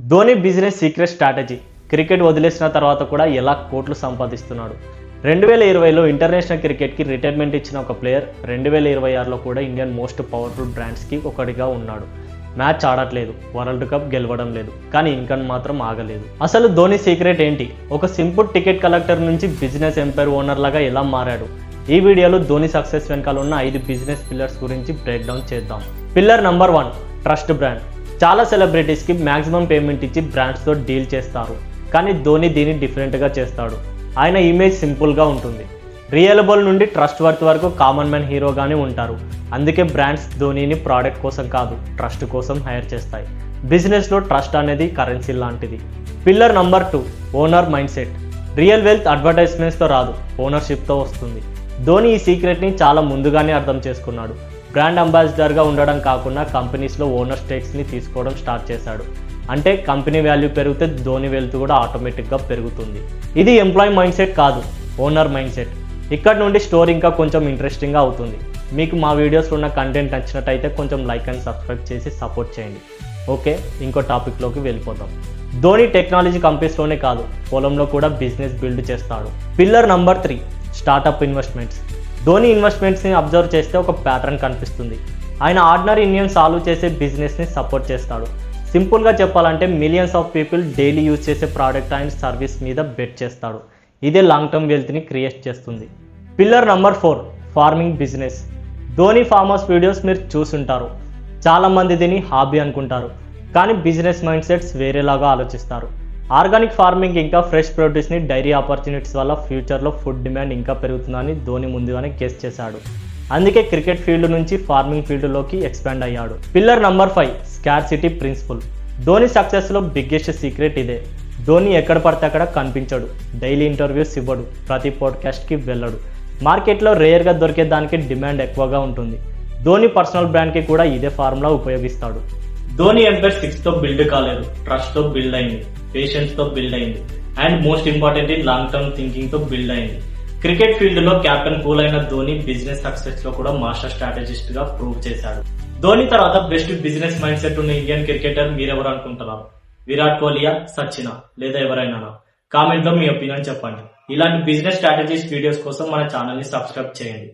Dhoni business secret strategy. Cricket వదిలేసిన తర్వాత కూడా ఎలా కోట్లు సంపాదిస్తున్నాడు. 2020లో ఇంటర్నేషనల్ క్రికెట్కి రిటైర్మెంట్ ఇచ్చిన ఒక ప్లేయర్ 2026లో కూడా ఇండియన్ మోస్ట్ పవర్ఫుల్ బ్రాండ్స్కి ఒకటిగా ఉన్నాడు. మ్యాచ్ ఆడట్లేదు, వరల్డ్ కప్ గెలవడం లేదు, కానీ ఇన్కమ్ మాత్రం ఆగలేదు. అసలు ధోని సీక్రెట్ ఏంటి? ఒక సింపుల్ టికెట్ కలెక్టర్ నుంచి బిజినెస్ ఎంపైర్ ఓనర్ లాగా ఎలా మారాడు? ఈ వీడియోలో ధోని సక్సెస్ వెనకాల ఉన్న 5 బిజినెస్ పిల్లర్స్ గురించి బ్రేక్ డౌన్ చేద్దాం. Pillar number 1, trust brand. చాలా సెలబ్రిటీస్కి మ్యాక్సిమం పేమెంట్ ఇచ్చి బ్రాండ్స్తో డీల్ చేస్తారు, కానీ ధోని దీన్ని డిఫరెంట్గా చేస్తాడు. ఆయన ఇమేజ్ సింపుల్గా ఉంటుంది. రియలబుల్ నుండి ట్రస్ట్ వర్త్ వరకు కామన్ మ్యాన్ హీరోగానే ఉంటారు. అందుకే బ్రాండ్స్ ధోనిని ప్రోడక్ట్ కోసం కాదు, ట్రస్ట్ కోసం హైర్ చేస్తాయి. బిజినెస్లో ట్రస్ట్ అనేది కరెన్సీ లాంటిది. Pillar number 2, owner mind set. Real wealth అడ్వర్టైజ్మెంట్స్తో రాదు, ఓనర్షిప్తో వస్తుంది. ధోని ఈ సీక్రెట్ని చాలా ముందుగానే అర్థం చేసుకున్నాడు. బ్రాండ్ అంబాసిడర్గా ఉండడం కాకుండా కంపెనీస్లో ఓనర్ స్టేక్స్ని తీసుకోవడం స్టార్ట్ చేశాడు. అంటే కంపెనీ వాల్యూ పెరిగితే ధోని వెల్త్ కూడా ఆటోమేటిక్గా పెరుగుతుంది. ఇది ఎంప్లాయీ మైండ్ సెట్ కాదు, ఓనర్ మైండ్ సెట్. ఇక్కడ నుండి స్టోరీ ఇంకా కొంచెం ఇంట్రెస్టింగ్గా అవుతుంది. మీకు మా వీడియోస్లో ఉన్న కంటెంట్ నచ్చినట్టయితే కొంచెం లైక్ అండ్ సబ్స్క్రైబ్ చేసి సపోర్ట్ చేయండి. ఓకే, ఇంకో టాపిక్లోకి వెళ్ళిపోతాం. ధోని టెక్నాలజీ కంపెనీస్లోనే కాదు, పొలంలో కూడా బిజినెస్ బిల్డ్ చేస్తాడు. Pillar number 3, startup investments. Dhoni ఇన్వెస్ట్మెంట్స్ని అబ్జర్వ్ చేస్తే ఒక ప్యాటర్న్ కనిపిస్తుంది. ఆయన ఆర్డినరీ ఇండియన్ సాల్వ్ చేసే బిజినెస్ని సపోర్ట్ చేస్తాడు. సింపుల్గా చెప్పాలంటే millions of people daily use చేసే ప్రోడక్ట్ అండ్ సర్వీస్ మీద బెట్ చేస్తాడు. ఇదే లాంగ్ టర్మ్ వెల్త్ని క్రియేట్ చేస్తుంది. Pillar number 4, farming business. Dhoni farmers videos మీరు చూసుంటారు. చాలామంది దీన్ని హాబీ అనుకుంటారు, కానీ బిజినెస్ మైండ్ సెట్స్ వేరేలాగా ఆలోచిస్తారు. ఆర్గానిక్ ఫార్మింగ్ ఇంకా ఫ్రెష్ ప్రొడ్యూస్ని డైరీ ఆపర్చునిటీస్ వల్ల ఫ్యూచర్లో ఫుడ్ డిమాండ్ ఇంకా పెరుగుతుందని ధోని ముందుగానే గెస్ చేశాడు. అందుకే క్రికెట్ ఫీల్డ్ నుంచి ఫార్మింగ్ ఫీల్డ్లోకి ఎక్స్పాండ్ అయ్యాడు. Pillar number 5, scarcity principle. Dhoni సక్సెస్లో బిగ్గెస్ట్ సీక్రెట్ ఇదే. ధోని ఎక్కడ పడితే అక్కడ కనిపించడు, డైలీ ఇంటర్వ్యూస్ ఇవ్వడు, ప్రతి పాడ్కాస్ట్కి వెళ్ళడు. మార్కెట్లో రేర్గా దొరికే దానికి డిమాండ్ ఎక్కువగా ఉంటుంది. ధోని పర్సనల్ బ్రాండ్కి కూడా ఇదే ఫార్ములా ఉపయోగిస్తాడు. ధోని ఎంపైర్ 6తో బిల్డ్ కాలేదు, ట్రస్ట్తో బిల్డ్ అయింది, పేషెన్స్తో బిల్డ్ అయింది, and most importantly long term థింకింగ్తో బిల్డ్ అయింది. క్రికెట్ ఫీల్డ్లో కెప్టెన్ కూల్ అయిన ధోని బిజినెస్ సక్సెస్లో కూడా మాస్టర్ స్ట్రాటజిస్ట్గా ప్రూవ్ చేశాడు. ధోని తర్వాత బెస్ట్ బిజినెస్ మైండ్ సెట్ ఉన్న ఇండియన్ క్రికెటర్ మీరెవరు అనుకుంటున్నారు? విరాట్ కోహ్లీయా, సచినా, లేదా ఎవరైనా? కామెంట్లో మీ ఒపీనియన్ చెప్పండి. ఇలాంటి బిజినెస్ స్ట్రాటజీస్ వీడియోస్ కోసం మన ఛానల్ని సబ్స్క్రైబ్ చేయండి.